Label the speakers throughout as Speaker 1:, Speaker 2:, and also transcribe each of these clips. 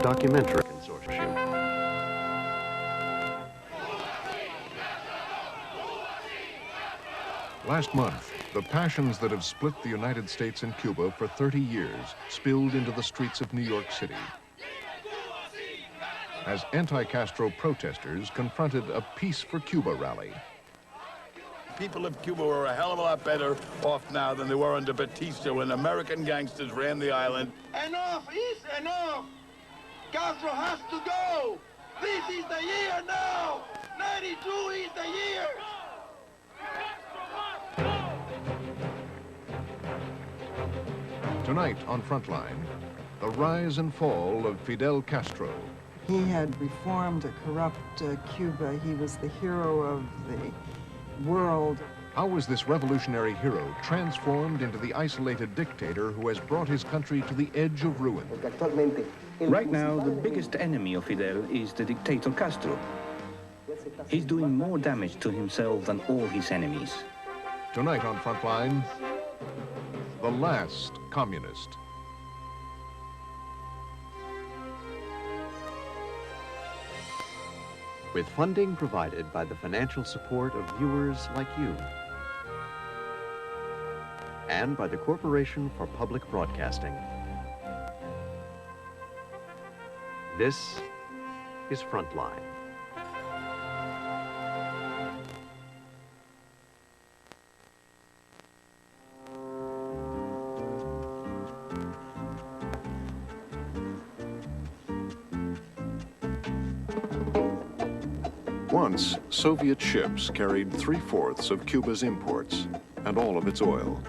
Speaker 1: documentary consortium.
Speaker 2: Last month, the passions that have split the United States and Cuba for 30 years spilled into the streets of New York City as anti-Castro protesters confronted a Peace for Cuba rally.
Speaker 3: People of Cuba are a hell of a lot better off now than they were under Batista when American gangsters ran the island.
Speaker 4: Enough is enough! Castro has to go! This is the year now! 92 is the year!
Speaker 2: Tonight on Frontline, the rise and fall of Fidel Castro.
Speaker 5: He had reformed a corrupt Cuba. He was the hero of the world.
Speaker 2: How was this revolutionary hero transformed into the isolated dictator who has brought his country to the edge of ruin?
Speaker 6: Right now, the biggest enemy of Fidel is the dictator Castro. He's doing more damage to himself than all his enemies.
Speaker 2: Tonight on Frontline, the last communist.
Speaker 1: With funding provided by the financial support of viewers like you and by the Corporation for Public Broadcasting. This is Frontline.
Speaker 2: Once, Soviet ships carried 3/4 of Cuba's imports and all of its oil.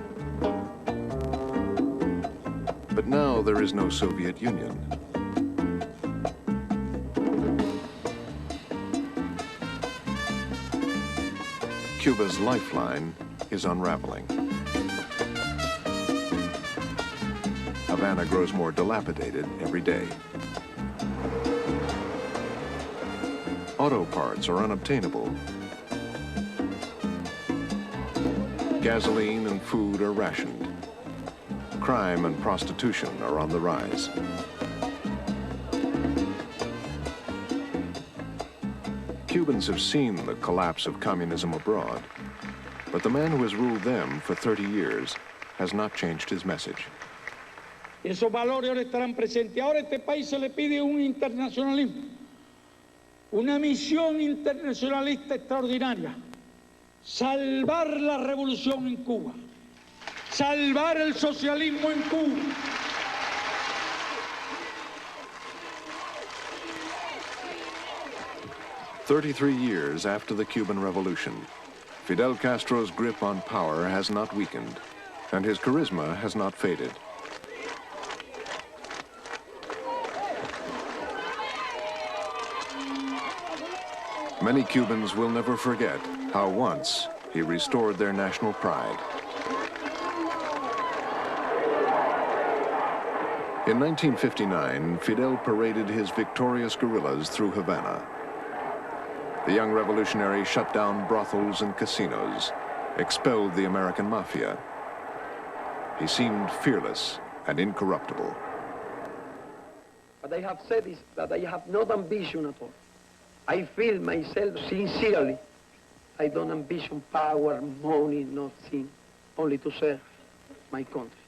Speaker 2: But now there is no Soviet Union. Cuba's lifeline is unraveling. Havana grows more dilapidated every day. Auto parts are unobtainable. Gasoline and food are rationed. Crime and prostitution are on the rise. Cubans have seen the collapse of communism abroad, but the man who has ruled them for 30 years has not changed his message.
Speaker 7: Esos valores ahora estarán presentes. Ahora este país se le pide un internacionalismo, una misión internacionalista extraordinaria. Salvar la revolución en Cuba. Salvar el socialismo en Cuba.
Speaker 2: "33 years after the Cuban Revolution, Fidel Castro's grip on power has not weakened, and his charisma has not faded. Many Cubans will never forget how once he restored their national pride. In 1959, Fidel paraded his victorious guerrillas through Havana. The young revolutionary shut down brothels and casinos, expelled the American mafia. He seemed fearless and incorruptible.
Speaker 8: What I have said is that I have no ambition at all. I feel myself sincerely. I don't ambition power, money, nothing, only to serve my country.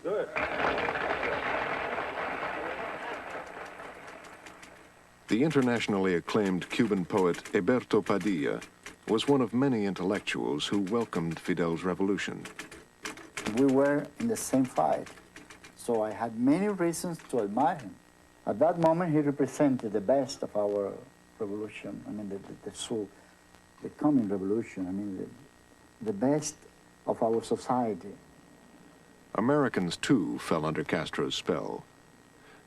Speaker 3: Good.
Speaker 2: The internationally acclaimed Cuban poet Eberto Padilla was one of many intellectuals who welcomed Fidel's revolution.
Speaker 9: We were in the same fight, so I had many reasons to admire him. At that moment, he represented the best of our revolution. I mean, the coming revolution. I mean, the best of our society.
Speaker 2: Americans, too, fell under Castro's spell.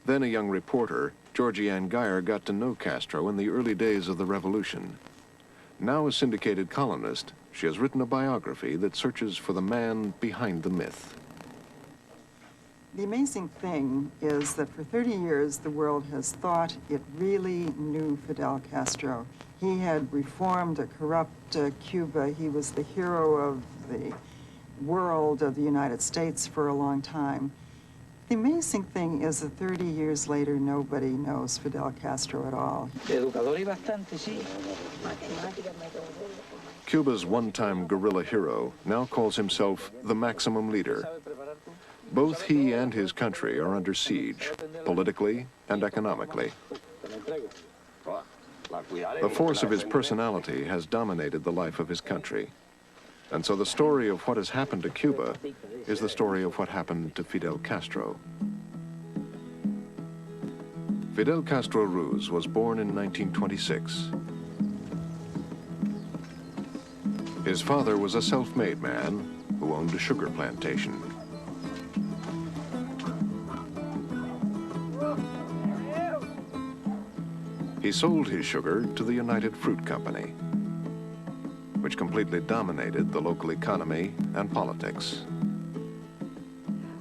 Speaker 2: Then a young reporter, Georgianne Geyer, got to know Castro in the early days of the revolution. Now a syndicated columnist, she has written a biography that searches for the man behind the myth.
Speaker 5: The amazing thing is that for 30 years, the world has thought it really knew Fidel Castro. He had reformed a corrupt Cuba. He was the hero of the world, of the United States for a long time. The amazing thing is that 30 years later, nobody knows Fidel Castro at all.
Speaker 2: Cuba's one-time guerrilla hero now calls himself the maximum leader. Both he and his country are under siege, politically and economically. The force of his personality has dominated the life of his country. And so the story of what has happened to Cuba is the story of what happened to Fidel Castro. Fidel Castro Ruz was born in 1926. His father was a self-made man who owned a sugar plantation. He sold his sugar to the United Fruit Company, which completely dominated the local economy and politics.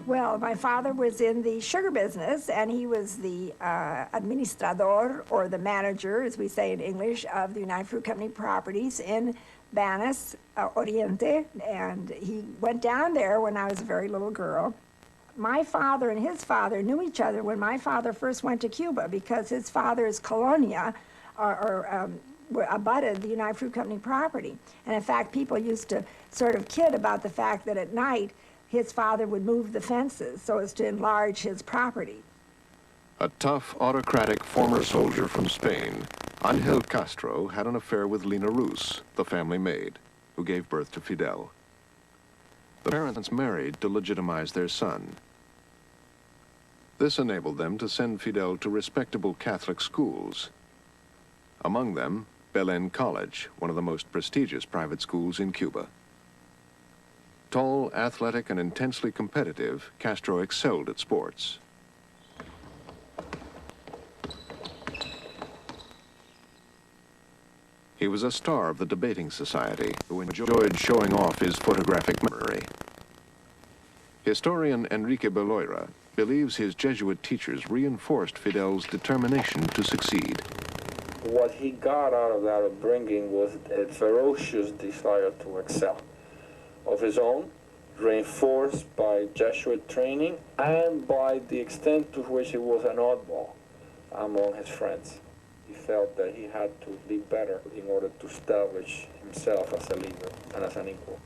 Speaker 10: Well, my father was in the sugar business, and he was the administrador, or the manager, as we say in English, of the United Fruit Company properties in Banas, Oriente, and he went down there when I was a very little girl. My father and his father knew each other when my father first went to Cuba, because his father's colonia, abutted the United Fruit Company property. And in fact, people used to sort of kid about the fact that at night his father would move the fences so as to enlarge his property.
Speaker 2: A tough, autocratic former soldier from Spain, Angel Castro had an affair with Lina Ruz, the family maid, who gave birth to Fidel. The parents married to legitimize their son. This enabled them to send Fidel to respectable Catholic schools. Among them, Belen College, one of the most prestigious private schools in Cuba. Tall, athletic, and intensely competitive, Castro excelled at sports. He was a star of the debating society who enjoyed showing off his photographic memory. Historian Enrique Beloira believes his Jesuit teachers reinforced Fidel's determination to succeed.
Speaker 11: What he got out of that upbringing was a ferocious desire to excel, of his own, reinforced by Jesuit training and by the extent to which he was an oddball among his friends. He felt that he had to be better in order to establish himself as a leader and as an equal.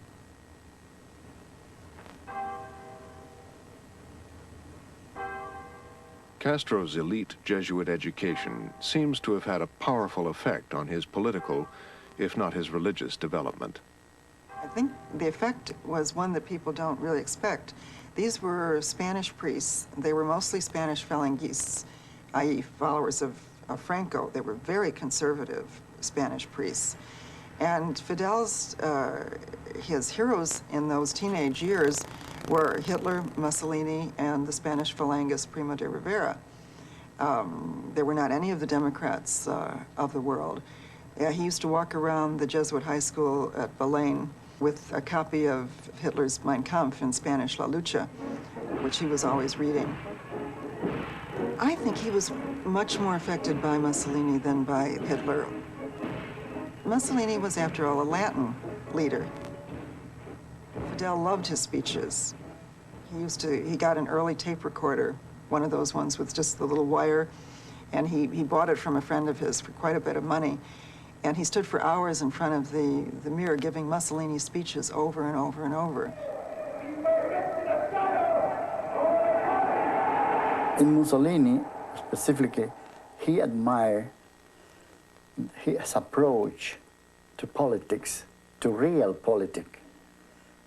Speaker 2: Castro's elite Jesuit education seems to have had a powerful effect on his political, if not his religious, development.
Speaker 5: I think the effect was one that people don't really expect. These were Spanish priests. They were mostly Spanish Falangistas, i.e. followers of Franco. They were very conservative Spanish priests. And Fidel's, his heroes in those teenage years were Hitler, Mussolini, and the Spanish Falangist Primo de Rivera. There were not any of the Democrats of the world. He used to walk around the Jesuit high school at Belém with a copy of Hitler's Mein Kampf in Spanish, La Lucha, which he was always reading. I think he was much more affected by Mussolini than by Hitler. Mussolini was, after all, a Latin leader. Fidel loved his speeches. He got an early tape recorder, one of those ones with just the little wire, and he bought it from a friend of his for quite a bit of money. And he stood for hours in front of the mirror giving Mussolini speeches over and over and over.
Speaker 9: In Mussolini, specifically, he admired his approach to politics, to real politics,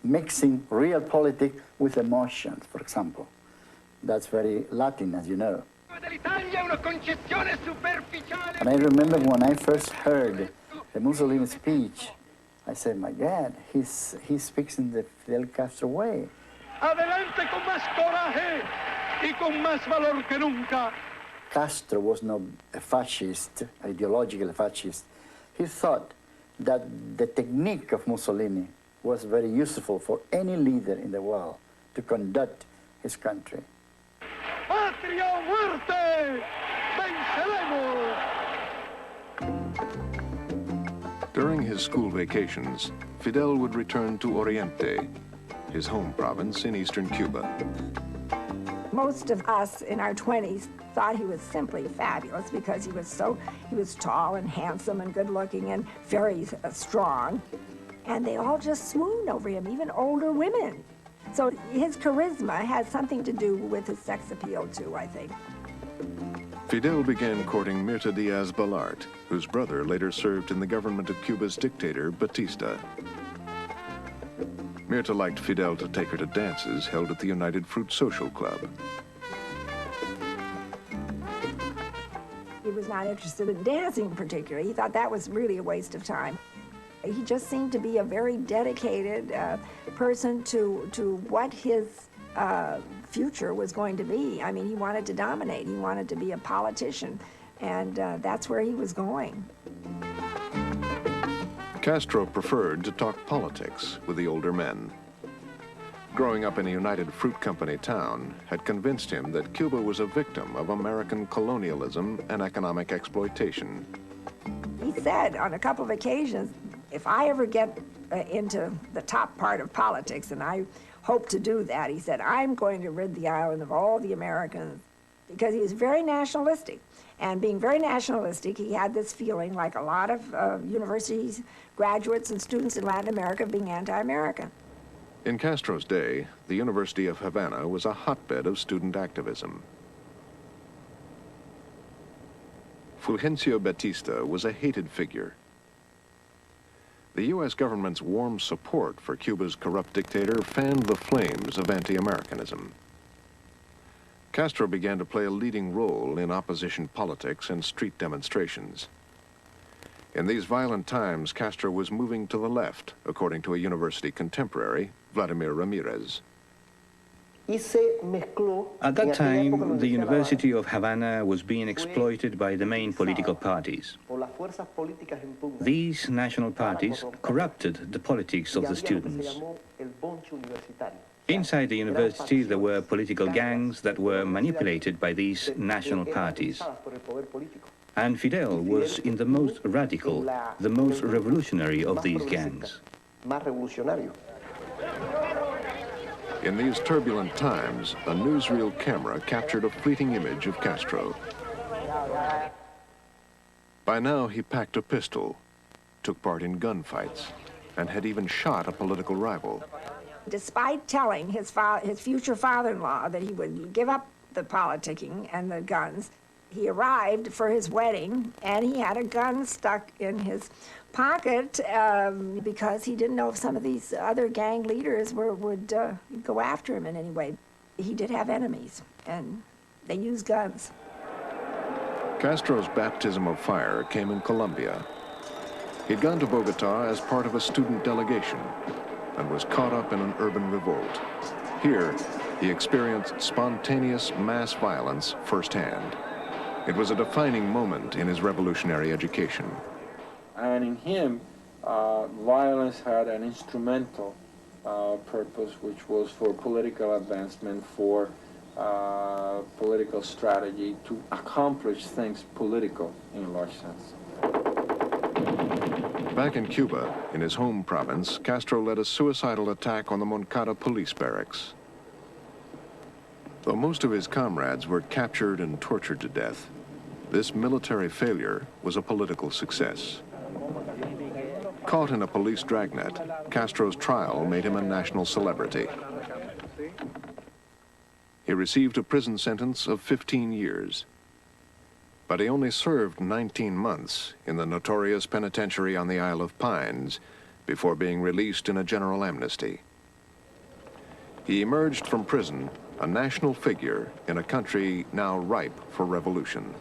Speaker 9: mixing real politics with emotions, for example. That's very Latin, as you know. And I remember when I first heard the Mussolini speech, I said, my God, he speaks in the Fidel Castro way.
Speaker 7: Adelante con más coraje y con más valor que nunca.
Speaker 9: Castro was not a fascist, ideologically fascist. He thought that the technique of Mussolini was very useful for any leader in the world to conduct his country.
Speaker 7: ¡Patria o muerte! ¡Venceremos!
Speaker 2: During his school vacations, Fidel would return to Oriente, his home province in eastern Cuba.
Speaker 10: Most of us in our 20s thought he was simply fabulous because he was tall and handsome and good looking and very strong. And they all just swooned over him, even older women. So his charisma has something to do with his sex appeal too, I think.
Speaker 2: Fidel began courting Mirta Diaz-Balart, whose brother later served in the government of Cuba's dictator, Batista. Mirta liked Fidel to take her to dances held at the United Fruit Social Club.
Speaker 10: He was not interested in dancing particularly. He thought that was really a waste of time. He just seemed to be a very dedicated person to what his future was going to be. I mean, he wanted to dominate. He wanted to be a politician, and that's where he was going.
Speaker 2: Castro preferred to talk politics with the older men. Growing up in a United Fruit Company town had convinced him that Cuba was a victim of American colonialism and economic exploitation.
Speaker 10: He said on a couple of occasions, if I ever get into the top part of politics, and I hope to do that, he said, I'm going to rid the island of all the Americans, because he was very nationalistic. And being very nationalistic, he had this feeling, like a lot of universities, graduates and students in Latin America, being anti-American.
Speaker 2: In Castro's day, the University of Havana was a hotbed of student activism. Fulgencio Batista was a hated figure. The U.S. government's warm support for Cuba's corrupt dictator fanned the flames of anti-Americanism. Castro began to play a leading role in opposition politics and street demonstrations. In these violent times, Castro was moving to the left, according to a university contemporary, Vladimir Ramirez.
Speaker 6: At that time, the University of Havana was being exploited by the main political parties. These national parties corrupted the politics of the students. Inside the university, there were political gangs that were manipulated by these national parties. And Fidel was in the most radical, the most revolutionary of these gangs.
Speaker 2: In these turbulent times, a newsreel camera captured a fleeting image of Castro. By now, he packed a pistol, took part in gunfights, and had even shot a political rival.
Speaker 10: Despite telling his future father-in-law that he would give up the politicking and the guns, he arrived for his wedding, and he had a gun stuck in his pocket because he didn't know if some of these other gang leaders would go after him in any way. He did have enemies, and they used guns.
Speaker 2: Castro's baptism of fire came in Colombia. He'd gone to Bogota as part of a student delegation and was caught up in an urban revolt. Here, he experienced spontaneous mass violence firsthand. It was a defining moment in his revolutionary education.
Speaker 11: And in him, violence had an instrumental purpose, which was for political advancement, for political strategy, to accomplish things political in a large sense.
Speaker 2: Back in Cuba, in his home province, Castro led a suicidal attack on the Moncada police barracks. Though most of his comrades were captured and tortured to death, this military failure was a political success. Caught in a police dragnet, Castro's trial made him a national celebrity. He received a prison sentence of 15 years. But he only served 19 months in the notorious penitentiary on the Isle of Pines before being released in a general amnesty. He emerged from prison a national figure in a country now ripe for revolution.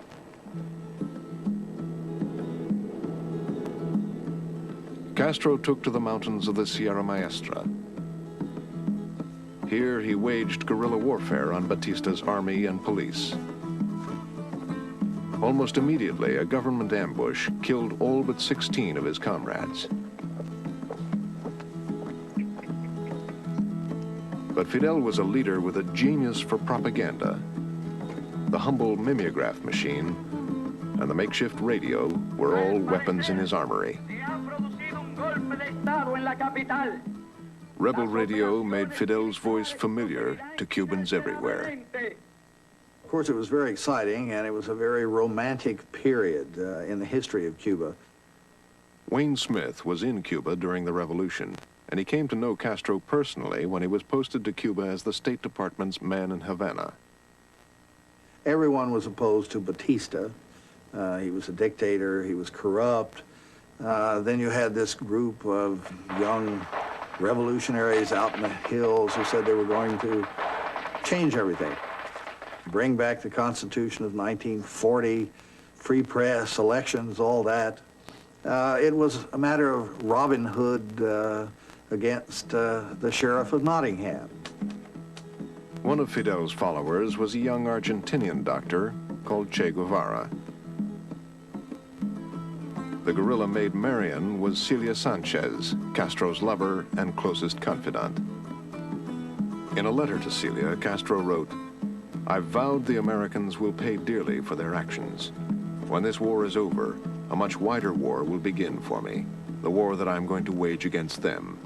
Speaker 2: Castro took to the mountains of the Sierra Maestra. Here he waged guerrilla warfare on Batista's army and police. Almost immediately, a government ambush killed all but 16 of his comrades. But Fidel was a leader with a genius for propaganda. The humble mimeograph machine and the makeshift radio were all weapons in his armory. Rebel radio made Fidel's voice familiar to Cubans everywhere.
Speaker 12: Of course, it was very exciting, and it was a very romantic period in the history of Cuba.
Speaker 2: Wayne Smith was in Cuba during the revolution, and he came to know Castro personally when he was posted to Cuba as the State Department's man in Havana.
Speaker 12: Everyone was opposed to Batista. He was a dictator, he was corrupt. Then you had this group of young revolutionaries out in the hills who said they were going to change everything. Bring back the Constitution of 1940, free press, elections, all that. It was a matter of Robin Hood against the Sheriff of Nottingham.
Speaker 2: One of Fidel's followers was a young Argentinian doctor called Che Guevara. The guerrilla maid Marian was Celia Sanchez, Castro's lover and closest confidant. In a letter to Celia, Castro wrote, "I've vowed the Americans will pay dearly for their actions. When this war is over, a much wider war will begin for me, the war that I'm going to wage against them.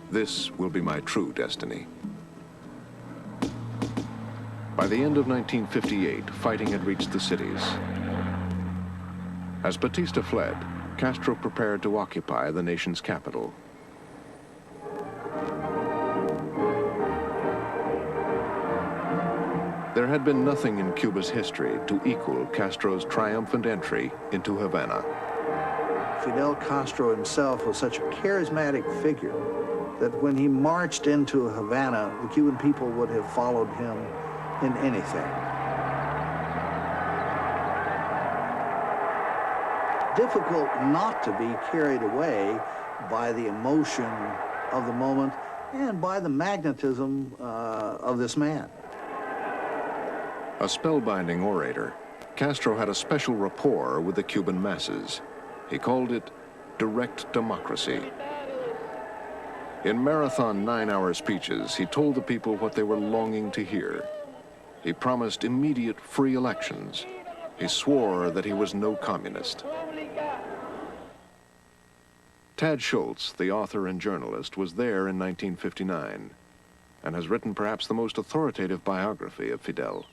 Speaker 2: This will be my true destiny." By the end of 1958, fighting had reached the cities. As Batista fled, Castro prepared to occupy the nation's capital. There had been nothing in Cuba's history to equal Castro's triumphant entry into Havana.
Speaker 12: Fidel Castro himself was such a charismatic figure that when he marched into Havana, the Cuban people would have followed him in anything. Difficult not to be carried away by the emotion of the moment and by the magnetism of this man.
Speaker 2: A spellbinding orator, Castro had a special rapport with the Cuban masses. He called it direct democracy. In marathon 9-hour speeches, he told the people what they were longing to hear. He promised immediate free elections. He swore that he was no communist. Tad Schultz, the author and journalist, was there in 1959 and has written perhaps the most authoritative biography of Fidel.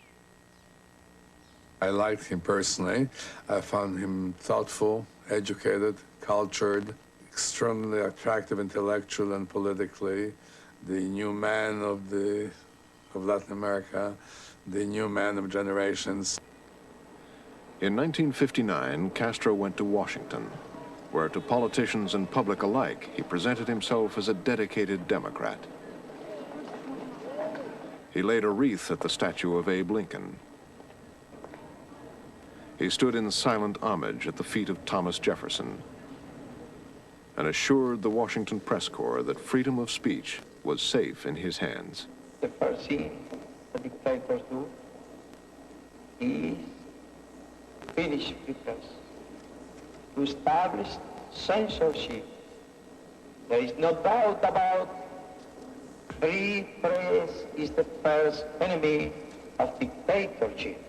Speaker 13: I liked him personally. I found him thoughtful, educated, cultured, extremely attractive intellectually and politically, the new man of Latin America, the new man of generations.
Speaker 2: In 1959, Castro went to Washington, where to politicians and public alike, he presented himself as a dedicated Democrat. He laid a wreath at the statue of Abe Lincoln. He stood in silent homage at the feet of Thomas Jefferson and assured the Washington press corps that freedom of speech was safe in his hands.
Speaker 8: The first thing the dictators do is finish with us, to establish censorship. There is no doubt about free press is the first enemy of dictatorship.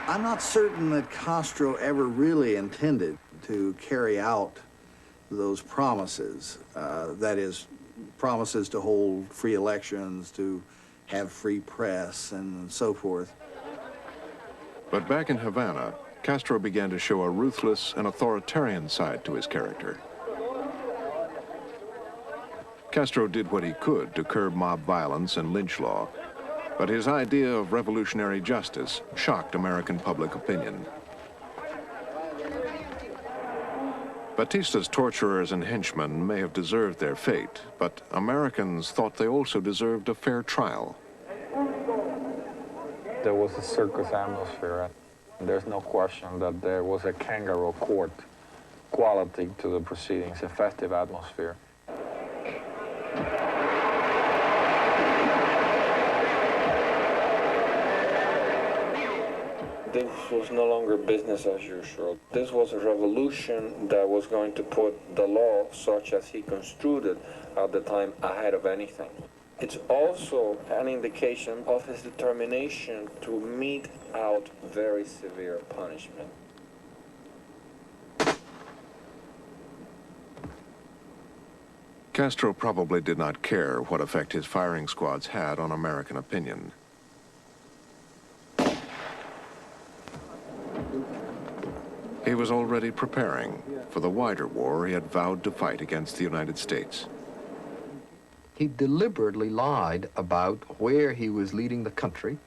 Speaker 12: I'm not certain that Castro ever really intended to carry out those promises. That is, promises to hold free elections, to have free press, and so forth.
Speaker 2: But back in Havana, Castro began to show a ruthless and authoritarian side to his character. Castro did what he could to curb mob violence and lynch law, but his idea of revolutionary justice shocked American public opinion. Batista's torturers and henchmen may have deserved their fate, but Americans thought they also deserved a fair trial.
Speaker 11: There was a circus atmosphere. There's no question that there was a kangaroo court quality to the proceedings, a festive atmosphere. This was no longer business as usual. This was a revolution that was going to put the law, such as he construed it at the time, ahead of anything. It's also an indication of his determination to mete out very severe punishment.
Speaker 2: Castro probably did not care what effect his firing squads had on American opinion. He was already preparing for the wider war he had vowed to fight against the United States.
Speaker 14: He deliberately lied about where he was leading the country,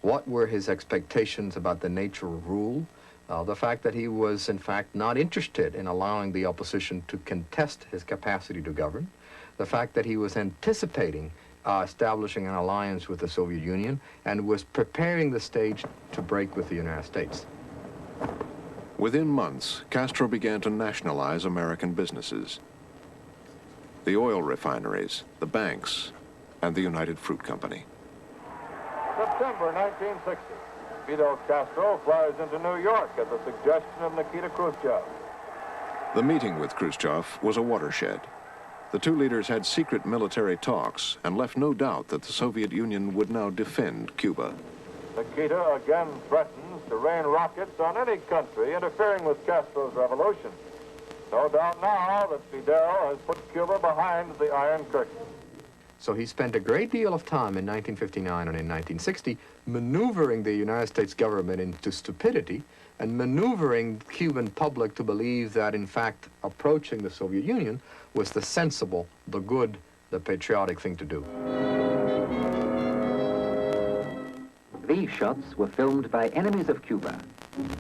Speaker 14: what were his expectations about the nature of rule, the fact that he was, in fact, not interested in allowing the opposition to contest his capacity to govern, the fact that he was anticipating establishing an alliance with the Soviet Union and was preparing the stage to break with the United States.
Speaker 2: Within months, Castro began to nationalize American businesses. The oil refineries, the banks, and the United Fruit Company.
Speaker 15: September 1960, Fidel Castro flies into New York at the suggestion of Nikita Khrushchev.
Speaker 2: The meeting with Khrushchev was a watershed. The two leaders had secret military talks and left no doubt that the Soviet Union would now defend Cuba.
Speaker 15: Nikita again threatens to rain rockets on any country interfering with Castro's revolution. No doubt now that Fidel has put Cuba behind the Iron Curtain.
Speaker 14: So he spent a great deal of time in 1959 and in 1960 maneuvering the United States government into stupidity and maneuvering the Cuban public to believe that, in fact, approaching the Soviet Union was the sensible, the good, the patriotic thing to do.
Speaker 16: These shots were filmed by enemies of Cuba.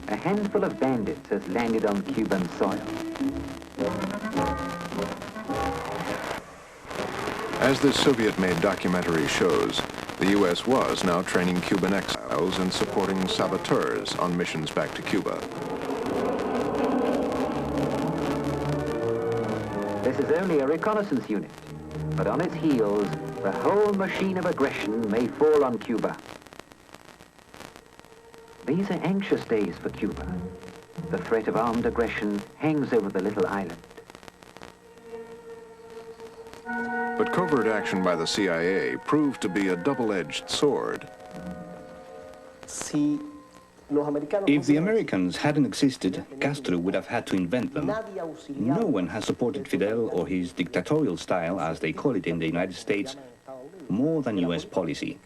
Speaker 16: A handful of bandits has landed on Cuban soil.
Speaker 2: As this Soviet-made documentary shows, the U.S. was now training Cuban exiles and supporting saboteurs on missions back to Cuba.
Speaker 16: This is only a reconnaissance unit, but on its heels, the whole machine of aggression may fall on Cuba. These are anxious days for Cuba. The threat of armed aggression hangs over the little island.
Speaker 2: But covert action by the CIA proved to be a double-edged sword.
Speaker 6: If the Americans hadn't existed, Castro would have had to invent them. No one has supported Fidel or his dictatorial style, as they call it in the United States, more than U.S. policy.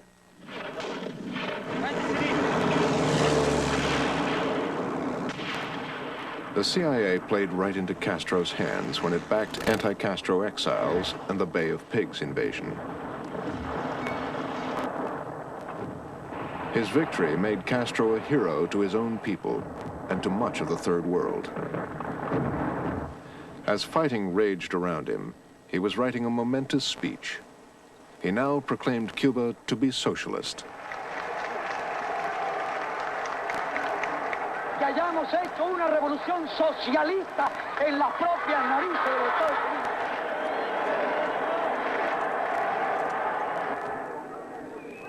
Speaker 2: The CIA played right into Castro's hands when it backed anti-Castro exiles and the Bay of Pigs invasion. His victory made Castro a hero to his own people and to much of the Third World. As fighting raged around him, he was writing a momentous speech. He now proclaimed Cuba to be socialist.
Speaker 8: Que hayamos hecho una revolución socialista en las propias narices de los Estados Unidos.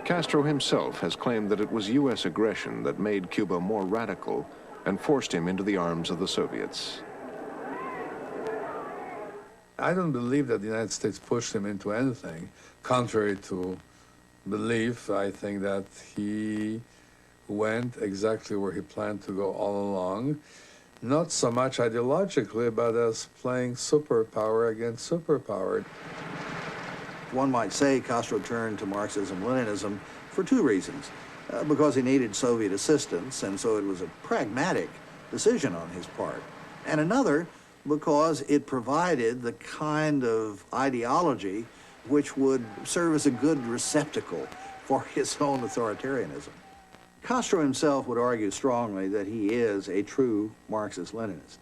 Speaker 2: Castro himself has claimed that it was U.S. aggression that made Cuba more radical and forced him into the arms of the Soviets.
Speaker 13: I don't believe that the United States pushed him into anything. Contrary to belief, I think that he went exactly where he planned to go all along, not so much ideologically, but as playing superpower against superpower.
Speaker 12: One might say Castro turned to Marxism-Leninism for two reasons. Because he needed Soviet assistance, and so it was a pragmatic decision on his part. And another, because it provided the kind of ideology which would serve as a good receptacle for his own authoritarianism. Castro himself would argue strongly that he is a true Marxist-Leninist.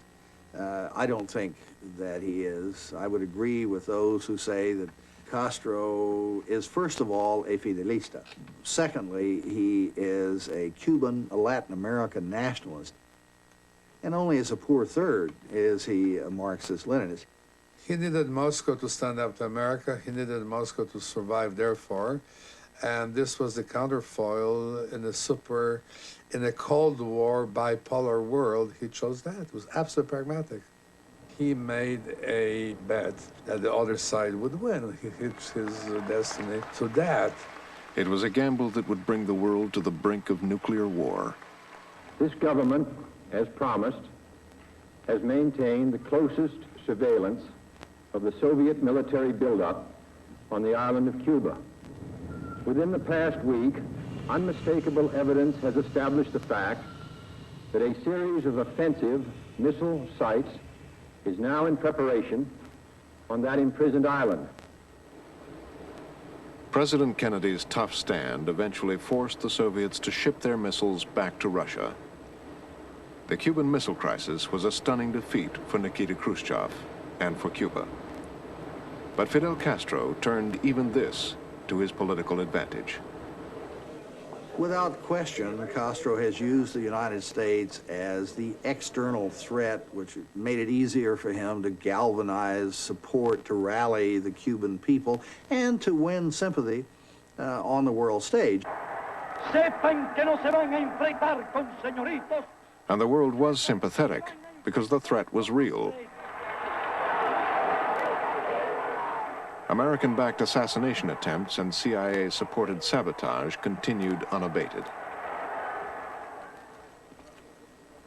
Speaker 12: I don't think that he is. I would agree with those who say that Castro is, first of all, a Fidelista. Secondly, he is a Cuban, a Latin American nationalist. And only as a poor third is he a Marxist-Leninist.
Speaker 13: He needed Moscow to stand up to America. He needed Moscow to survive, therefore. And this was the counterfoil in a Cold War bipolar world. He chose that. It was absolutely pragmatic. He made a bet that the other side would win. He hitched his destiny to that.
Speaker 2: It was a gamble that would bring the world to the brink of nuclear war.
Speaker 15: This government, as promised, has maintained the closest surveillance of the Soviet military buildup on the island of Cuba. Within the past week, unmistakable evidence has established the fact
Speaker 17: that a series of offensive missile sites is now in preparation on that imprisoned island.
Speaker 2: President Kennedy's tough stand eventually forced the Soviets to ship their missiles back to Russia. The Cuban Missile Crisis was a stunning defeat for Nikita Khrushchev and for Cuba. But Fidel Castro turned even this to his political advantage.
Speaker 12: Without question, Castro has used the United States as the external threat, which made it easier for him to galvanize support, to rally the Cuban people, and to win sympathy on the world stage.
Speaker 7: Sepan que no se van a enfrentar con señoritos.
Speaker 2: And the world was sympathetic because the threat was real. American-backed assassination attempts and CIA-supported sabotage continued unabated.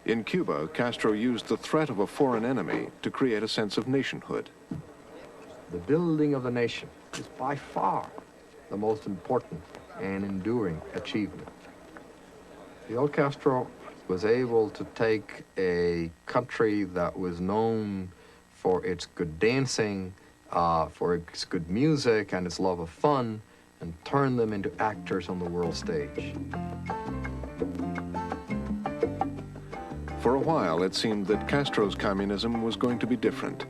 Speaker 2: In Cuba, Castro used the threat of a foreign enemy to create a sense of nationhood.
Speaker 14: The building of the nation is by far the most important and enduring achievement. Fidel Castro was able to take a country that was known for its good dancing, for its good music and its love of fun, and turn them into actors on the world stage.
Speaker 2: For a while, it seemed that Castro's communism was going to be different.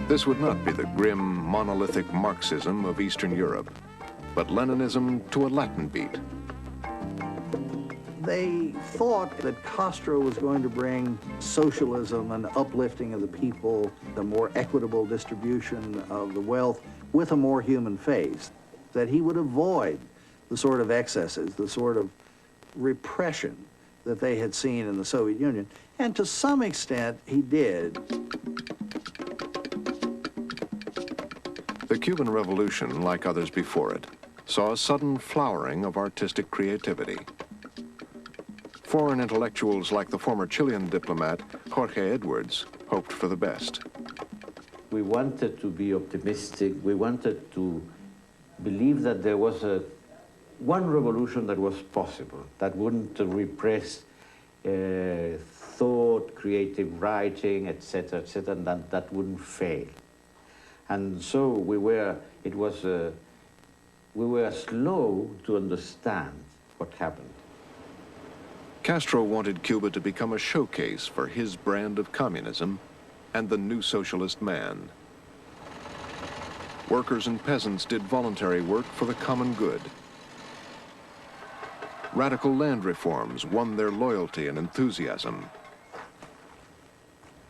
Speaker 2: This would not be the grim, monolithic Marxism of Eastern Europe, but Leninism to a Latin beat.
Speaker 12: They thought that Castro was going to bring socialism and uplifting of the people, a more equitable distribution of the wealth with a more human face, that he would avoid the sort of excesses, the sort of repression that they had seen in the Soviet Union. And to some extent, he did.
Speaker 2: The Cuban Revolution, like others before it, saw a sudden flowering of artistic creativity. Foreign intellectuals like the former Chilean diplomat Jorge Edwards hoped for the best.
Speaker 18: We wanted to be optimistic. We wanted to believe that there was one revolution that was possible, that wouldn't repress thought, creative writing, etc., and that wouldn't fail. And so we were slow to understand what happened.
Speaker 2: Castro wanted Cuba to become a showcase for his brand of communism and the new socialist man. Workers and peasants did voluntary work for the common good. Radical land reforms won their loyalty and enthusiasm.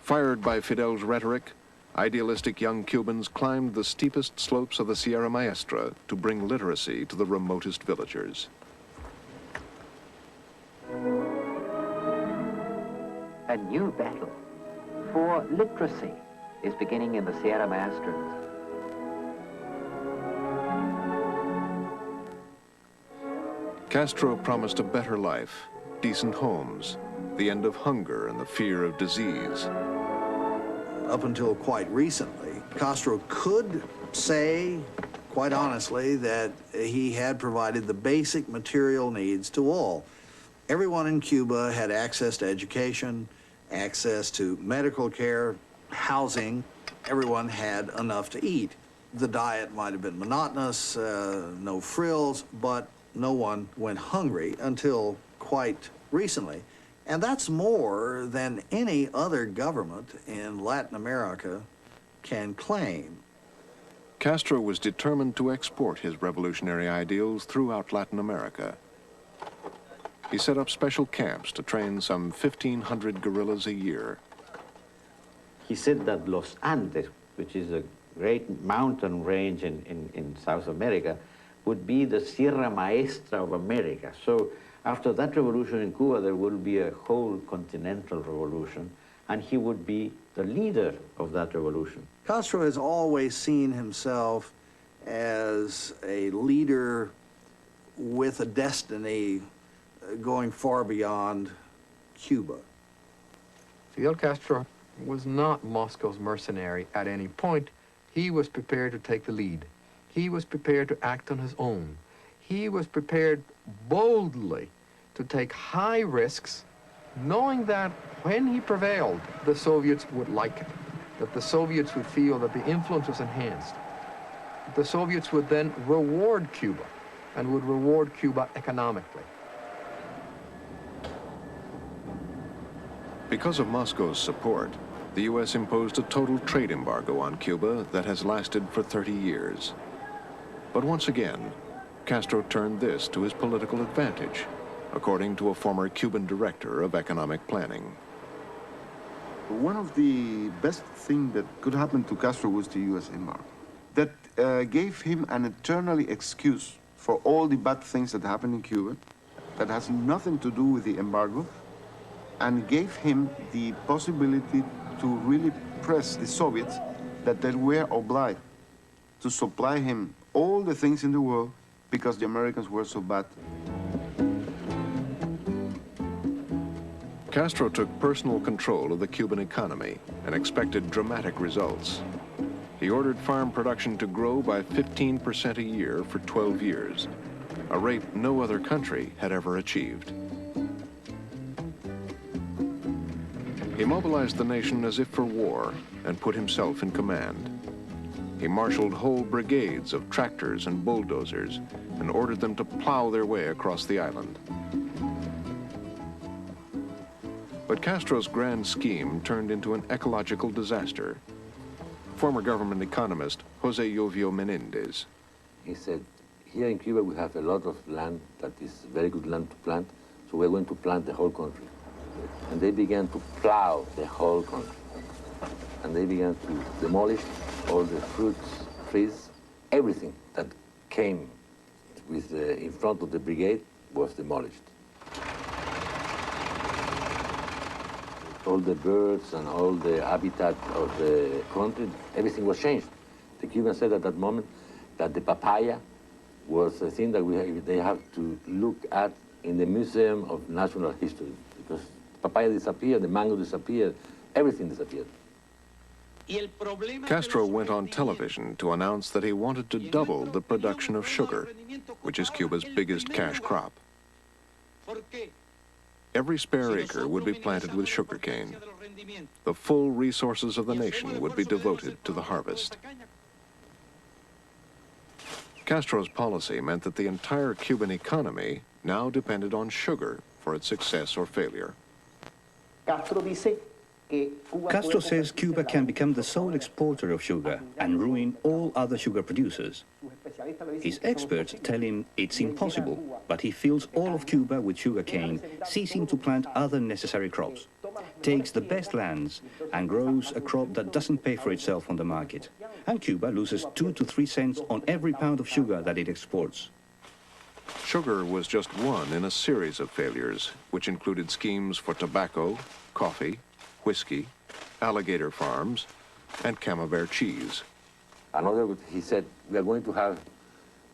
Speaker 2: Fired by Fidel's rhetoric, idealistic young Cubans climbed the steepest slopes of the Sierra Maestra to bring literacy to the remotest villagers.
Speaker 16: A new battle for literacy is beginning in the Sierra Maestras.
Speaker 2: Castro promised a better life, decent homes, the end of hunger and the fear of disease.
Speaker 12: Up until quite recently, Castro could say, quite honestly, that he had provided the basic material needs to all. Everyone in Cuba had access to education, access to medical care, housing. Everyone had enough to eat. The diet might have been monotonous, no frills, but no one went hungry until quite recently. And that's more than any other government in Latin America can claim.
Speaker 2: Castro was determined to export his revolutionary ideals throughout Latin America. He set up special camps to train some 1,500 guerrillas a year.
Speaker 18: He said that Los Andes, which is a great mountain range in South America, would be the Sierra Maestra of America. So after that revolution in Cuba, there will be a whole continental revolution, and he would be the leader of that revolution.
Speaker 12: Castro has always seen himself as a leader with a destiny going far beyond Cuba.
Speaker 14: Fidel Castro was not Moscow's mercenary at any point. He was prepared to take the lead. He was prepared to act on his own. He was prepared boldly to take high risks, knowing that when he prevailed, the Soviets would like it, that the Soviets would feel that the influence was enhanced. The Soviets would then reward Cuba, and would reward Cuba economically.
Speaker 2: Because of Moscow's support, the U.S. imposed a total trade embargo on Cuba that has lasted for 30 years. But once again, Castro turned this to his political advantage, according to a former Cuban director of economic planning.
Speaker 19: One of the best things that could happen to Castro was the U.S. embargo. That gave him an eternal excuse for all the bad things that happened in Cuba, that has nothing to do with the embargo, and gave him the possibility to really press the Soviets that they were obliged to supply him all the things in the world because the Americans were so bad.
Speaker 2: Castro took personal control of the Cuban economy and expected dramatic results. He ordered farm production to grow by 15% a year for 12 years, a rate no other country had ever achieved. He mobilized the nation as if for war and put himself in command. He marshaled whole brigades of tractors and bulldozers and ordered them to plow their way across the island. But Castro's grand scheme turned into an ecological disaster. Former government economist Jose Yovio Menendez.
Speaker 20: He said, here in Cuba we have a lot of land that is very good land to plant, so we're going to plant the whole country. And they began to plow the whole country. And they began to demolish all the fruits, trees, everything that came with in front of the brigade was demolished. All the birds and all the habitat of the country, everything was changed. The Cubans said at that moment that the papaya was a thing that they have to look at in the Museum of Natural History, because papaya disappeared, the mango disappeared, everything disappeared.
Speaker 2: Castro went on television to announce that he wanted to double the production of sugar, which is Cuba's biggest cash crop. Every spare acre would be planted with sugarcane. The full resources of the nation would be devoted to the harvest. Castro's policy meant that the entire Cuban economy now depended on sugar for its success or failure.
Speaker 6: Castro says Cuba can become the sole exporter of sugar and ruin all other sugar producers. His experts tell him it's impossible, but he fills all of Cuba with sugarcane, ceasing to plant other necessary crops, takes the best lands and grows a crop that doesn't pay for itself on the market. And Cuba loses 2 to 3 cents on every pound of sugar that it exports.
Speaker 2: Sugar was just one in a series of failures, which included schemes for tobacco, coffee, whiskey, alligator farms, and Camembert cheese.
Speaker 20: Another, he said, we are going to have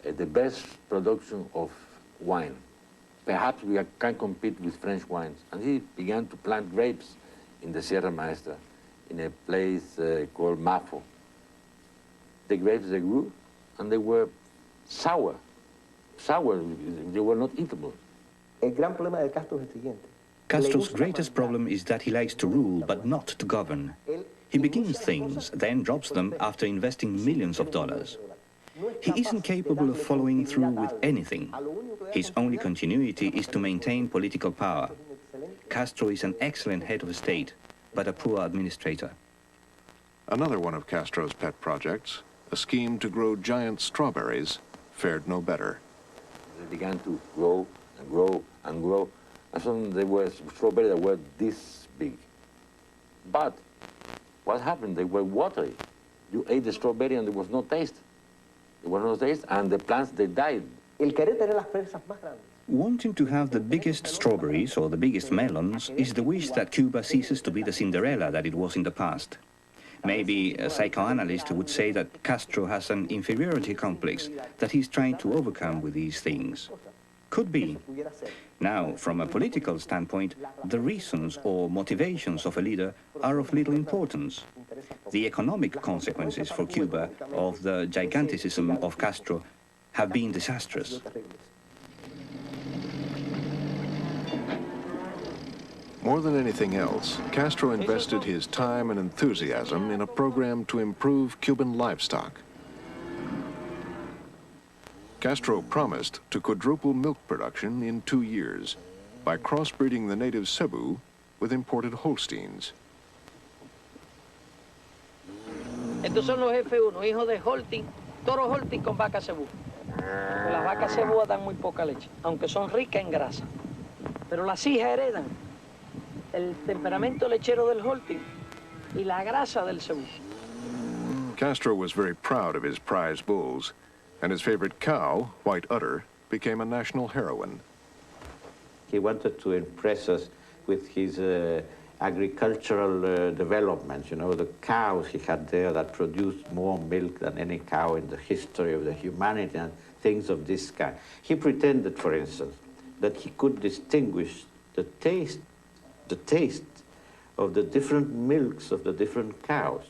Speaker 20: the best production of wine. Perhaps we can compete with French wines. And he began to plant grapes in the Sierra Maestra, in a place called Mafo. The grapes, they grew, and they were sour. Sour, they were not eatable.
Speaker 6: Castro's greatest problem is that he likes to rule, but not to govern. He begins things, then drops them after investing millions of dollars. He isn't capable of following through with anything. His only continuity is to maintain political power. Castro is an excellent head of state, but a poor administrator.
Speaker 2: Another one of Castro's pet projects, a scheme to grow giant strawberries, fared no better.
Speaker 20: They began to grow and grow and grow. And soon there were strawberries that were this big. But what happened? They were watery. You ate the strawberry and there was no taste. There was no taste, and the plants, they died.
Speaker 6: Wanting to have the biggest strawberries or the biggest melons is the wish that Cuba ceases to be the Cinderella that it was in the past. Maybe a psychoanalyst would say that Castro has an inferiority complex that he's trying to overcome with these things. Could be. Now, from a political standpoint, the reasons or motivations of a leader are of little importance. The economic consequences for Cuba of the giganticism of Castro have been disastrous.
Speaker 2: More than anything else, Castro invested his time and enthusiasm in a program to improve Cuban livestock. Castro promised to quadruple milk production in 2 years by crossbreeding the native Cebu with imported Holsteins.
Speaker 8: Estos son los F1, hijos de Holstein, toro Holstein con vaca Cebú. Las vacas Cebú dan muy poca leche, aunque son ricas en grasa. Pero las hijas heredan el temperamento lechero del Holstein y la grasa del Cebú.
Speaker 2: Castro was very proud of his prize bulls, and his favorite cow, White Udder, became a national heroine.
Speaker 18: He wanted to impress us with his agricultural developments, you know, the cows he had there that produced more milk than any cow in the history of the humanity and things of this kind. He pretended, for instance, that he could distinguish the taste of the different milks of the different cows.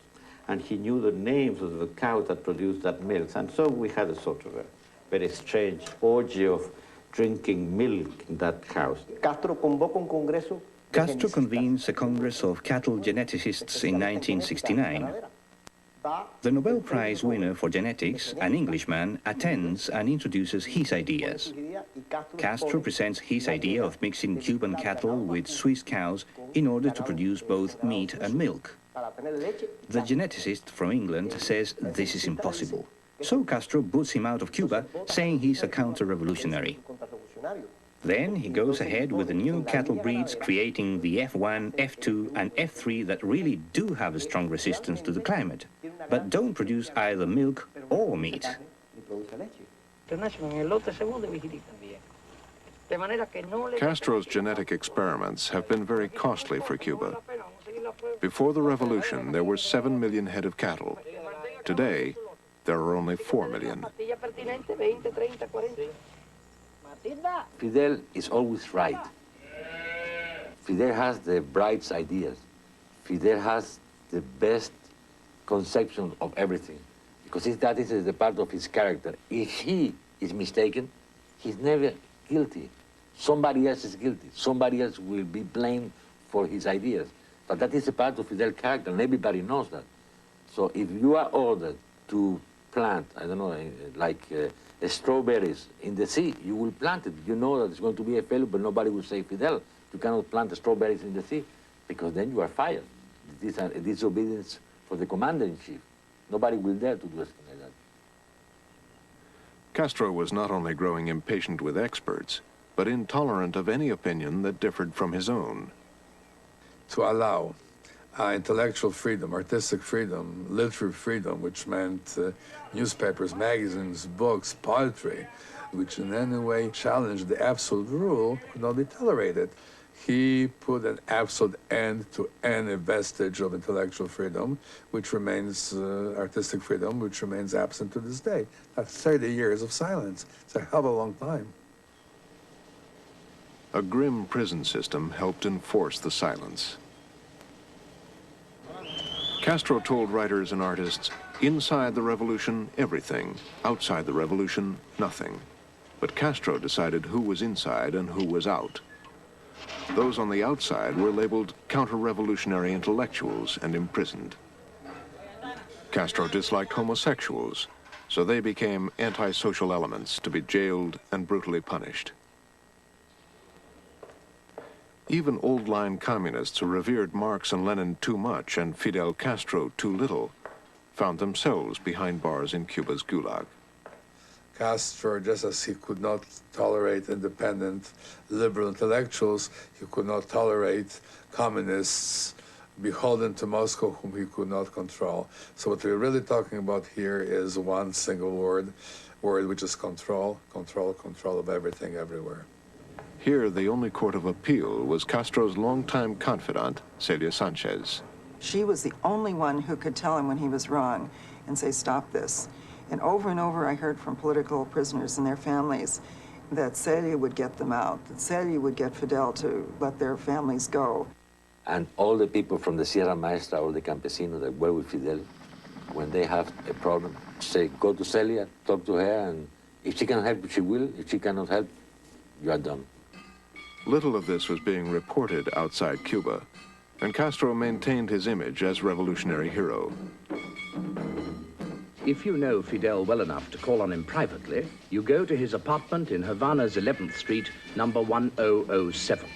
Speaker 18: And he knew the names of the cows that produced that milk. And so we had a sort of a very strange orgy of drinking milk in that house.
Speaker 21: Castro
Speaker 6: convenes a Congress of cattle geneticists in 1969. The Nobel Prize winner for genetics, an Englishman, attends and introduces his ideas. Castro presents his idea of mixing Cuban cattle with Swiss cows in order to produce both meat and milk. The geneticist from England says this is impossible. So Castro boots him out of Cuba, saying he's a counter-revolutionary. Then he goes ahead with the new cattle breeds, creating the F1, F2, and F3 that really do have a strong resistance to the climate, but don't produce either milk or meat.
Speaker 2: Castro's genetic experiments have been very costly for Cuba. Before the revolution, there were 7 million head of cattle. Today, there are only 4 million.
Speaker 20: Fidel is always right. Fidel has the bright ideas. Fidel has the best conception of everything, because that is the part of his character. If he is mistaken, he's never guilty. Somebody else is guilty. Somebody else will be blamed for his ideas. But that is a part of Fidel's character, and everybody knows that. So if you are ordered to plant, I don't know, strawberries in the sea, you will plant it. You know that it's going to be a failure, but nobody will say, Fidel, you cannot plant strawberries in the sea, because then you are fired. It is a disobedience for the commander-in-chief. Nobody will dare to do something like that.
Speaker 2: Castro was not only growing impatient with experts, but intolerant of any opinion that differed from his own.
Speaker 13: To allow intellectual freedom, artistic freedom, literary freedom, which meant newspapers, magazines, books, poetry, which in any way challenged the absolute rule, could not be tolerated. He put an absolute end to any vestige of intellectual freedom, which remains artistic freedom, which remains absent to this day. That's 30 years of silence. It's a hell of a long time.
Speaker 2: A grim prison system helped enforce the silence. Castro told writers and artists, inside the revolution, everything. Outside the revolution, nothing. But Castro decided who was inside and who was out. Those on the outside were labeled counter-revolutionary intellectuals and imprisoned. Castro disliked homosexuals, so they became antisocial elements to be jailed and brutally punished. Even old-line communists who revered Marx and Lenin too much and Fidel Castro too little found themselves behind bars in Cuba's gulag.
Speaker 13: Castro, just as he could not tolerate independent liberal intellectuals, he could not tolerate communists beholden to Moscow whom he could not control. So what we're really talking about here is one single word which is control, control, control of everything, everywhere.
Speaker 2: Here, the only court of appeal was Castro's longtime confidant, Celia Sanchez.
Speaker 5: She was the only one who could tell him when he was wrong and say, stop this. And over I heard from political prisoners and their families that Celia would get them out, that Celia would get Fidel to let their families go.
Speaker 20: And all the people from the Sierra Maestra or the campesinos that were with Fidel, when they have a problem, say, go to Celia, talk to her, and if she can help, she will. If she cannot help, you are done.
Speaker 2: Little of this was being reported outside Cuba, and Castro maintained his image as revolutionary hero.
Speaker 21: If you know Fidel well enough to call on him privately, you go to his apartment in Havana's 11th Street, number 1007.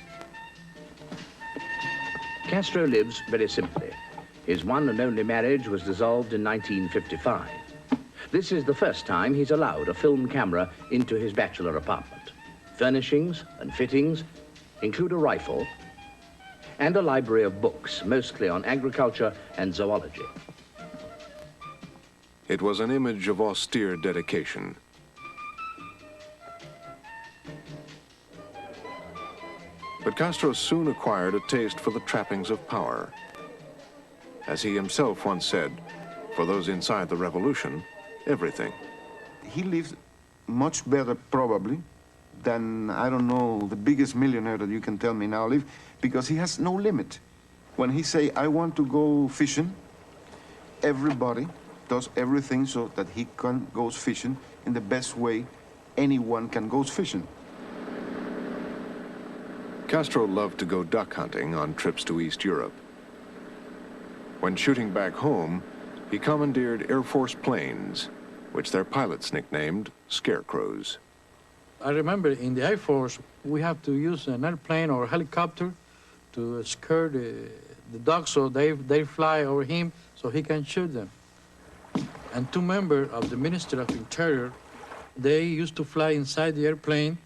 Speaker 21: Castro lives very simply. His one and only marriage was dissolved in 1955. This is the first time he's allowed a film camera into his bachelor apartment. Furnishings and fittings include a rifle and a library of books, mostly on agriculture and zoology.
Speaker 2: It was an image of austere dedication. But Castro soon acquired a taste for the trappings of power. As he himself once said, for those inside the revolution, everything.
Speaker 19: He lived much better, probably, than, I don't know, the biggest millionaire that you can tell me now live, because he has no limit. When he say, I want to go fishing, everybody does everything so that he can go fishing in the best way anyone can go fishing.
Speaker 2: Castro loved to go duck hunting on trips to East Europe. When shooting back home, he commandeered Air Force planes, which their pilots nicknamed Scarecrows.
Speaker 7: I remember in the Air Force, we have to use an airplane or a helicopter to scare the ducks so they fly over him so he can shoot them. And two members of the Ministry of Interior, they used to fly inside the airplane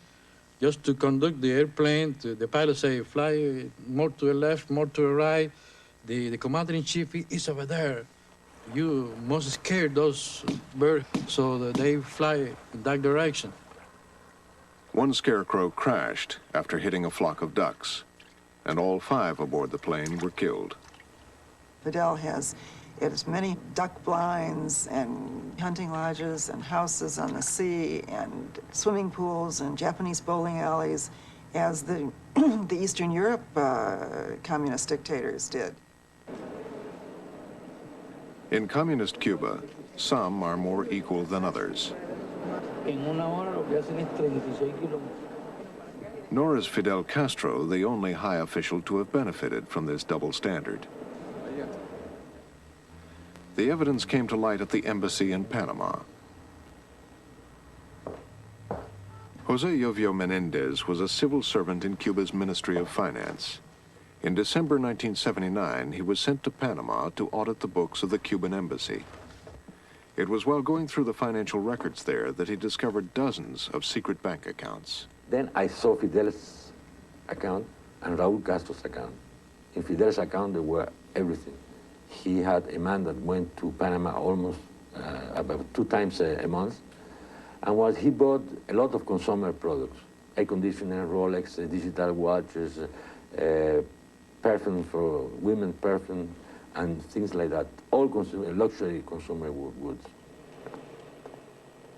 Speaker 7: just to conduct the airplane. The pilot say, fly more to the left, more to the right. The commander-in-chief is over there. You must scare those birds so that they fly in that direction.
Speaker 2: One Scarecrow crashed after hitting a flock of ducks, and all 5 aboard the plane were killed.
Speaker 5: Fidel has as many duck blinds and hunting lodges and houses on the sea and swimming pools and Japanese bowling alleys as the Eastern Europe communist dictators did.
Speaker 2: In communist Cuba, some are more equal than others. Nor is Fidel Castro the only high official to have benefited from this double standard. The evidence came to light at the embassy in Panama. Jose Yovio Menendez was a civil servant in Cuba's Ministry of Finance. In December 1979, he was sent to Panama to audit the books of the Cuban embassy. It was while going through the financial records there that he discovered dozens of secret bank accounts.
Speaker 20: Then I saw Fidel's account and Raúl Castro's account. In Fidel's account, there were everything. He had a man that went to Panama almost about 2 times a month. And he bought a lot of consumer products, air conditioner, Rolex, digital watches, perfume for women, perfume, and things like that. All luxury consumer goods.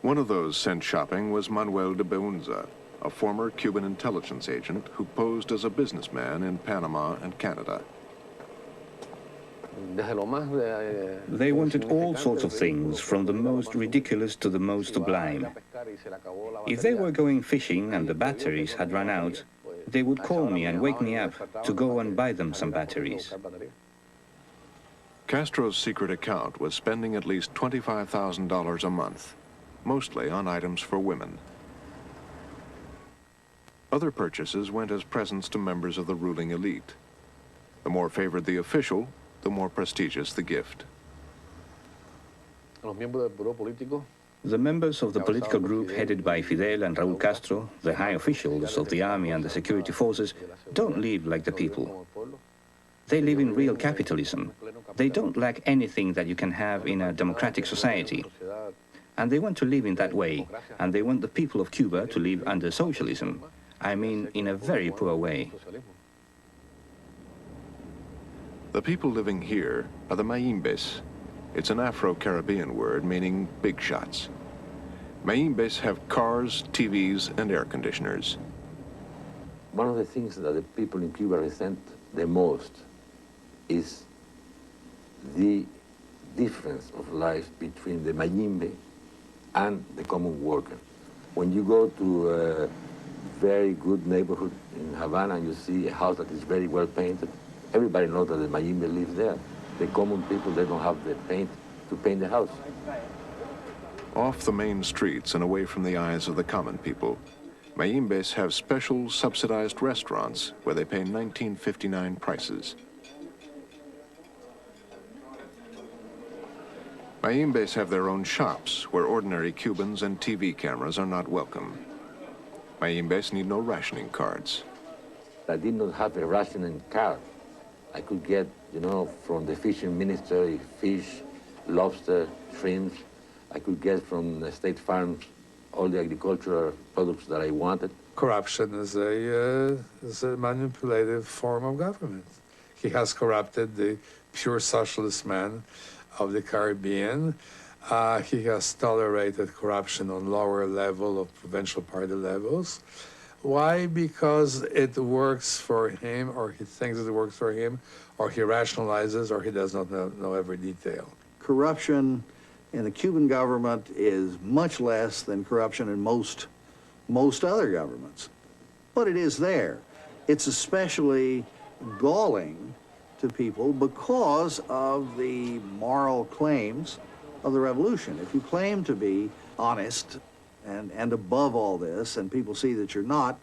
Speaker 2: One of those sent shopping was Manuel de Beunza, a former Cuban intelligence agent who posed as a businessman in Panama and Canada.
Speaker 6: They wanted all sorts of things, from the most ridiculous to the most sublime. If they were going fishing and the batteries had run out, they would call me and wake me up to go and buy them some batteries.
Speaker 2: Castro's secret account was spending at least $25,000 a month, mostly on items for women. Other purchases went as presents to members of the ruling elite. The more favored the official, the more prestigious the gift.
Speaker 6: The members of the political group headed by Fidel and Raúl Castro, the high officials of the army and the security forces, don't live like the people. They live in real capitalism. They don't lack anything that you can have in a democratic society. And they want to live in that way, and they want the people of Cuba to live under socialism. I mean, in a very poor way.
Speaker 2: The people living here are the Mayimbes. It's an Afro-Caribbean word meaning big shots. Mayimbes have cars, TVs, and air conditioners.
Speaker 20: One of the things that the people in Cuba resent the most is the difference of life between the Mayimbe and the common worker. When you go to very good neighborhood in Havana, and you see a house that is very well painted. Everybody knows that the Mayimbe lives there. The common people, they don't have the paint to paint the house.
Speaker 2: Off the main streets and away from the eyes of the common people, Mayimbes have special subsidized restaurants where they pay 1959 prices. Mayimbes have their own shops where ordinary Cubans and TV cameras are not welcome. Mayimbes need no rationing cards.
Speaker 20: I did not have a rationing card. I could get, you know, from the fishing ministry, fish, lobster, shrimps. I could get from the state farms all the agricultural products that I wanted.
Speaker 13: Corruption is a manipulative form of government. He has corrupted the pure socialist man of the Caribbean. He has tolerated corruption on lower level of provincial party levels. Why? Because it works for him, or he thinks it works for him, or he rationalizes, or he does not know every detail.
Speaker 12: Corruption in the Cuban government is much less than corruption in most other governments. But it is there. It's especially galling to people because of the moral claims of the revolution. If you claim to be honest and above all this, and people see that you're not,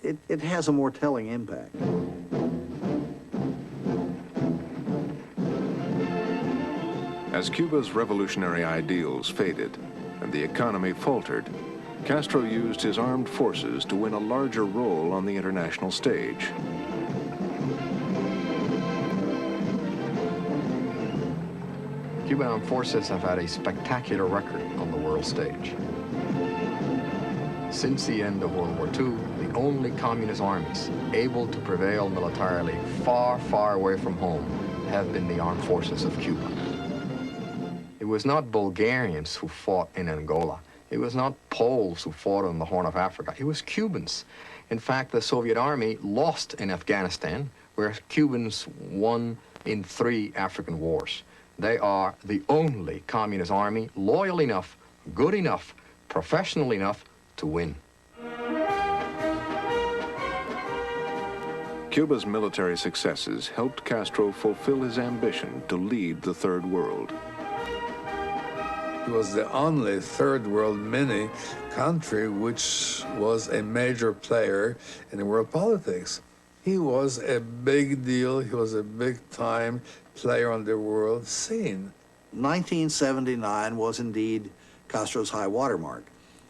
Speaker 12: it has a more telling impact.
Speaker 2: As Cuba's revolutionary ideals faded and the economy faltered, Castro used his armed forces to win a larger role on the international stage.
Speaker 14: Cuban armed forces have had a spectacular record on the world stage. Since the end of World War II, the only communist armies able to prevail militarily far, far away from home have been the armed forces of Cuba. It was not Bulgarians who fought in Angola. It was not Poles who fought on the Horn of Africa. It was Cubans. In fact, the Soviet army lost in Afghanistan, whereas Cubans won in 3 African wars. They are the only communist army loyal enough, good enough, professional enough to win.
Speaker 2: Cuba's military successes helped Castro fulfill his ambition to lead the Third World.
Speaker 13: It was the only third world mini country which was a major player in the world politics. He was a big deal. He was a big time player on the world scene.
Speaker 12: 1979 was indeed Castro's high watermark.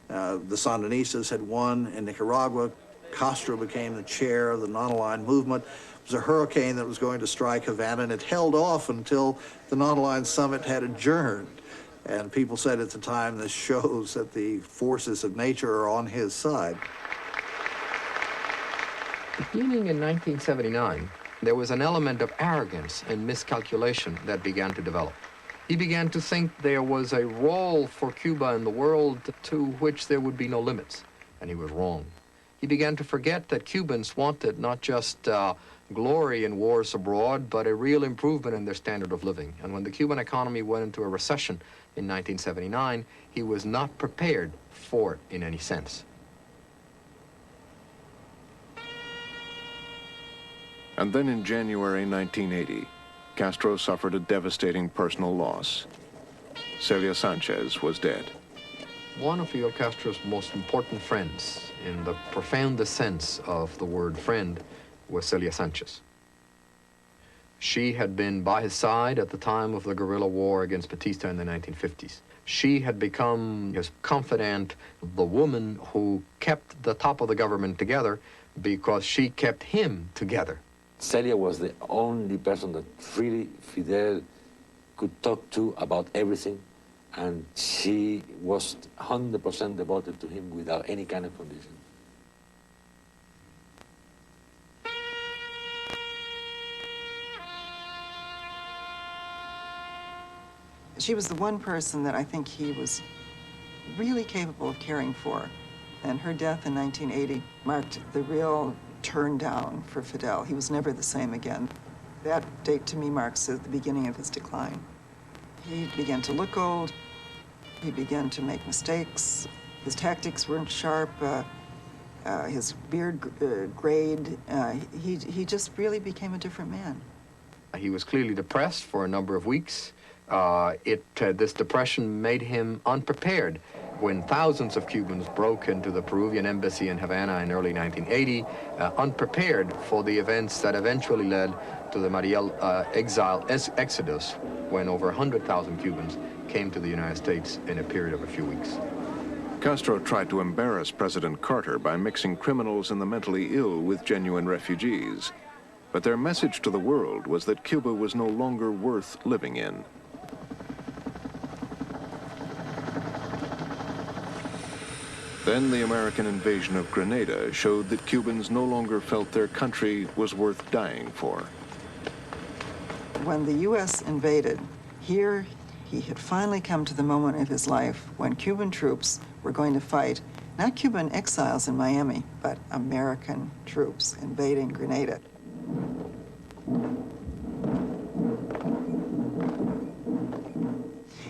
Speaker 12: The Sandinistas had won in Nicaragua. Castro became the chair of the non-aligned movement. It was a hurricane that was going to strike Havana, and it held off until the non-aligned summit had adjourned. And people said at the time, this shows that the forces of nature are on his side.
Speaker 14: Beginning in 1979, there was an element of arrogance and miscalculation that began to develop. He began to think there was a role for Cuba in the world to which there would be no limits, and he was wrong. He began to forget that Cubans wanted not just glory in wars abroad, but a real improvement in their standard of living. And when the Cuban economy went into a recession in 1979, he was not prepared for it in any sense.
Speaker 2: And then in January 1980, Castro suffered a devastating personal loss. Celia Sanchez was dead.
Speaker 14: One of Fidel Castro's most important friends, in the profoundest sense of the word friend, was Celia Sanchez. She had been by his side at the time of the guerrilla war against Batista in the 1950s. She had become his confidant, the woman who kept the top of the government together because she kept him together.
Speaker 20: Celia was the only person that really Fidel could talk to about everything, and she was 100% devoted to him without any kind of condition.
Speaker 5: She was the one person that I think he was really capable of caring for. And her death in 1980 marked the real turn down for Fidel. He was never the same again. That date to me marks the beginning of his decline. He began to look old. He began to make mistakes. His tactics weren't sharp. his beard grayed. He just really became a different man.
Speaker 14: He was clearly depressed for a number of weeks. This depression made him unprepared. When thousands of Cubans broke into the Peruvian embassy in Havana in early 1980, unprepared for the events that eventually led to the Mariel exodus, when over 100,000 Cubans came to the United States in a period of a few weeks.
Speaker 2: Castro tried to embarrass President Carter by mixing criminals and the mentally ill with genuine refugees. But their message to the world was that Cuba was no longer worth living in. Then the American invasion of Grenada showed that Cubans no longer felt their country was worth dying for.
Speaker 5: When the U.S. invaded, here he had finally come to the moment of his life when Cuban troops were going to fight, not Cuban exiles in Miami, but American troops invading Grenada.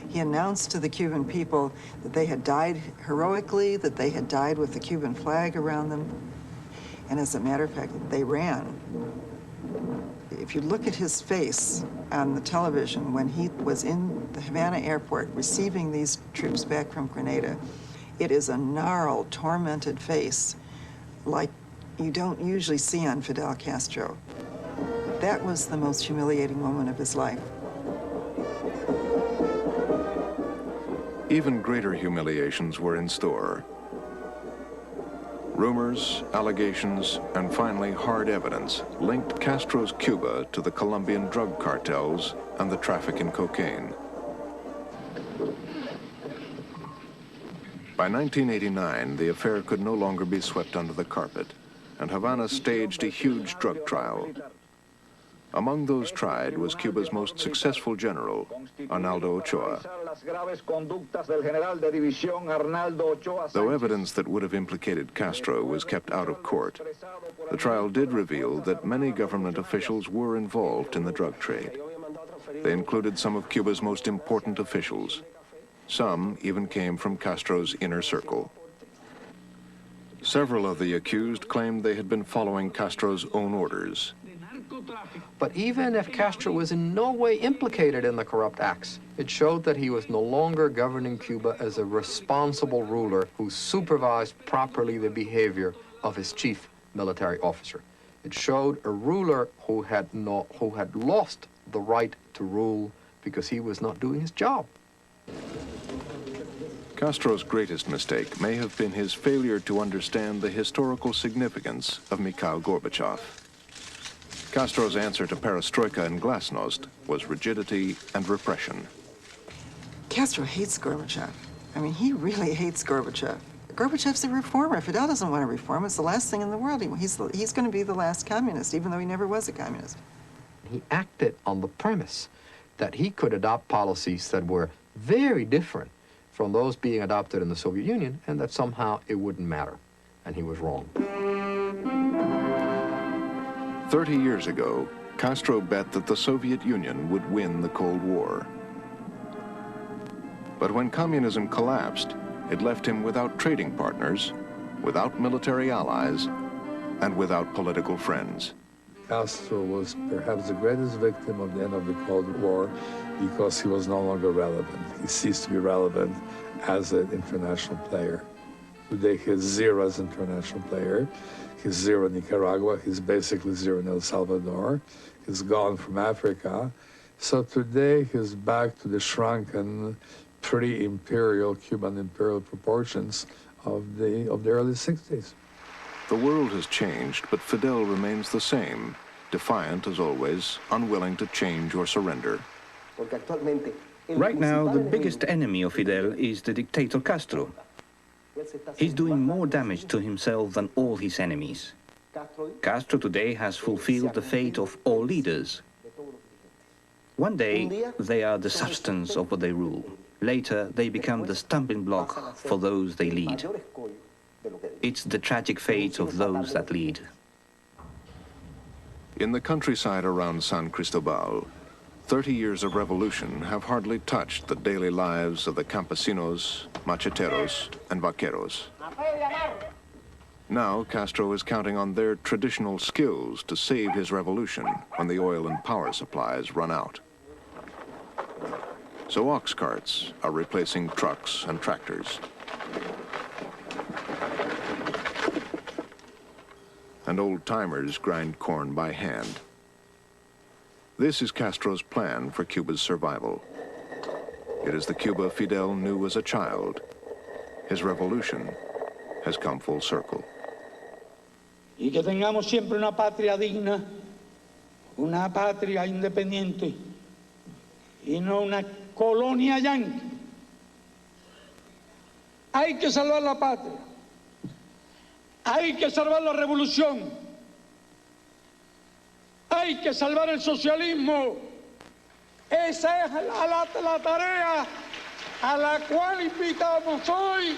Speaker 5: He announced to the Cuban people that they had died heroically, that they had died with the Cuban flag around them. And as a matter of fact, they ran. If you look at his face on the television when he was in the Havana airport receiving these troops back from Grenada, it is a gnarled, tormented face like you don't usually see on Fidel Castro. That was the most humiliating moment of his life.
Speaker 2: Even greater humiliations were in store. Rumors, allegations, and finally hard evidence linked Castro's Cuba to the Colombian drug cartels and the traffic in cocaine. By 1989, the affair could no longer be swept under the carpet, and Havana staged a huge drug trial. Among those tried was Cuba's most successful general, Arnaldo Ochoa. Though evidence that would have implicated Castro was kept out of court, the trial did reveal that many government officials were involved in the drug trade. They included some of Cuba's most important officials. Some even came from Castro's inner circle. Several of the accused claimed they had been following Castro's own orders.
Speaker 14: But even if Castro was in no way implicated in the corrupt acts, it showed that he was no longer governing Cuba as a responsible ruler who supervised properly the behavior of his chief military officer. It showed a ruler who had lost the right to rule because he was not doing his job.
Speaker 2: Castro's greatest mistake may have been his failure to understand the historical significance of Mikhail Gorbachev. Castro's answer to perestroika and glasnost was rigidity and repression.
Speaker 5: Castro hates Gorbachev. I mean, he really hates Gorbachev. Gorbachev's a reformer. Fidel doesn't want to reform. It's the last thing in the world. He's going to be the last communist, even though he never was a communist.
Speaker 14: He acted on the premise that he could adopt policies that were very different from those being adopted in the Soviet Union, and that somehow it wouldn't matter. And he was wrong.
Speaker 2: 30 years ago, Castro bet that the Soviet Union would win the Cold War. But when communism collapsed, it left him without trading partners, without military allies, and without political friends.
Speaker 13: Castro was perhaps the greatest victim of the end of the Cold War because he was no longer relevant. He ceased to be relevant as an international player. Today he's zero as an international player. He's zero in Nicaragua. He's basically zero in El Salvador. He's gone from Africa. So today he's back to the shrunken, pre-imperial, Cuban imperial proportions of the early 60s.
Speaker 2: The world has changed, but Fidel remains the same, defiant as always, unwilling to change or surrender.
Speaker 6: Right now, the biggest enemy of Fidel is the dictator Castro. He's doing more damage to himself than all his enemies. Castro today has fulfilled the fate of all leaders. One day, they are the substance of what they rule. Later, they become the stumbling block for those they lead. It's the tragic fate of those that lead.
Speaker 2: In the countryside around San Cristobal, 30 years of revolution have hardly touched the daily lives of the campesinos, macheteros, and vaqueros. Now Castro is counting on their traditional skills to save his revolution when the oil and power supplies run out. So ox carts are replacing trucks and tractors. And old-timers grind corn by hand. This is Castro's plan for Cuba's survival. It is the Cuba Fidel knew as a child. His revolution has come full circle.
Speaker 7: Y que tengamos siempre una patria digna, una patria independiente, y no una colonia yanqui. Hay que salvar la patria. Hay que salvar la revolución. Hay que salvar el socialismo. Esa es la tarea a la cual invitamos hoy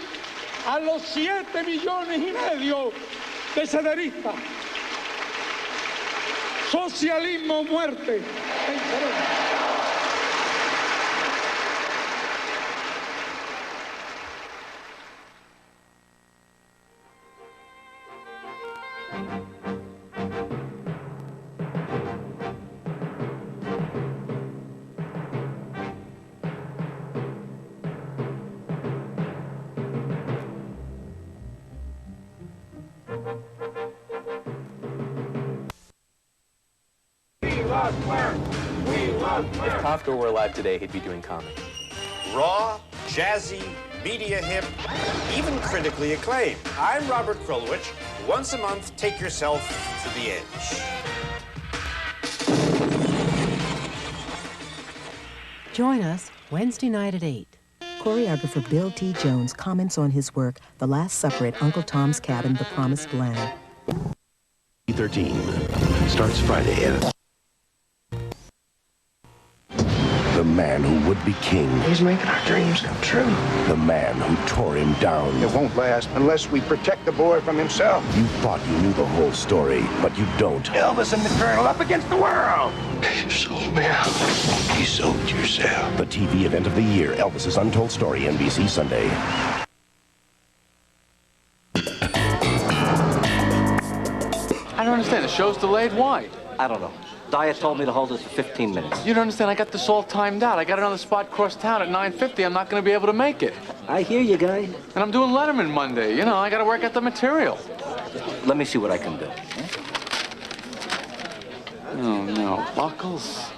Speaker 7: a los 7,5 millones de sederistas. Socialismo o muerte.
Speaker 4: If Kafka were alive today, he'd be doing comics.
Speaker 22: Raw, jazzy, media hip, even critically acclaimed. I'm Robert Krulwich. Once a month, take yourself to the edge.
Speaker 23: Join us Wednesday night at 8.
Speaker 24: Choreographer Bill T. Jones comments on his work, The Last Supper at Uncle Tom's Cabin, The Promised Land.
Speaker 25: 13 starts Friday at... The man who would be king.
Speaker 26: He's making our dreams come true.
Speaker 25: The man who tore him down.
Speaker 26: It won't last unless we protect the boy from himself.
Speaker 25: You thought you knew the whole story, but you don't.
Speaker 26: Elvis and the Colonel up against the world. You sold me out. You sold yourself.
Speaker 25: The TV event of the year, Elvis's Untold Story, NBC Sunday.
Speaker 27: I don't understand. The show's delayed. Why?
Speaker 28: I don't know. Diet told me to hold this for 15 minutes.
Speaker 27: You don't understand. I got this all timed out. I got another spot across town at 9:50. I'm not going to be able to make it.
Speaker 28: I hear you, guy.
Speaker 27: And I'm doing Letterman Monday. You know, I got to work out the material.
Speaker 28: Let me see what I can do.
Speaker 27: Oh, no. Buckles.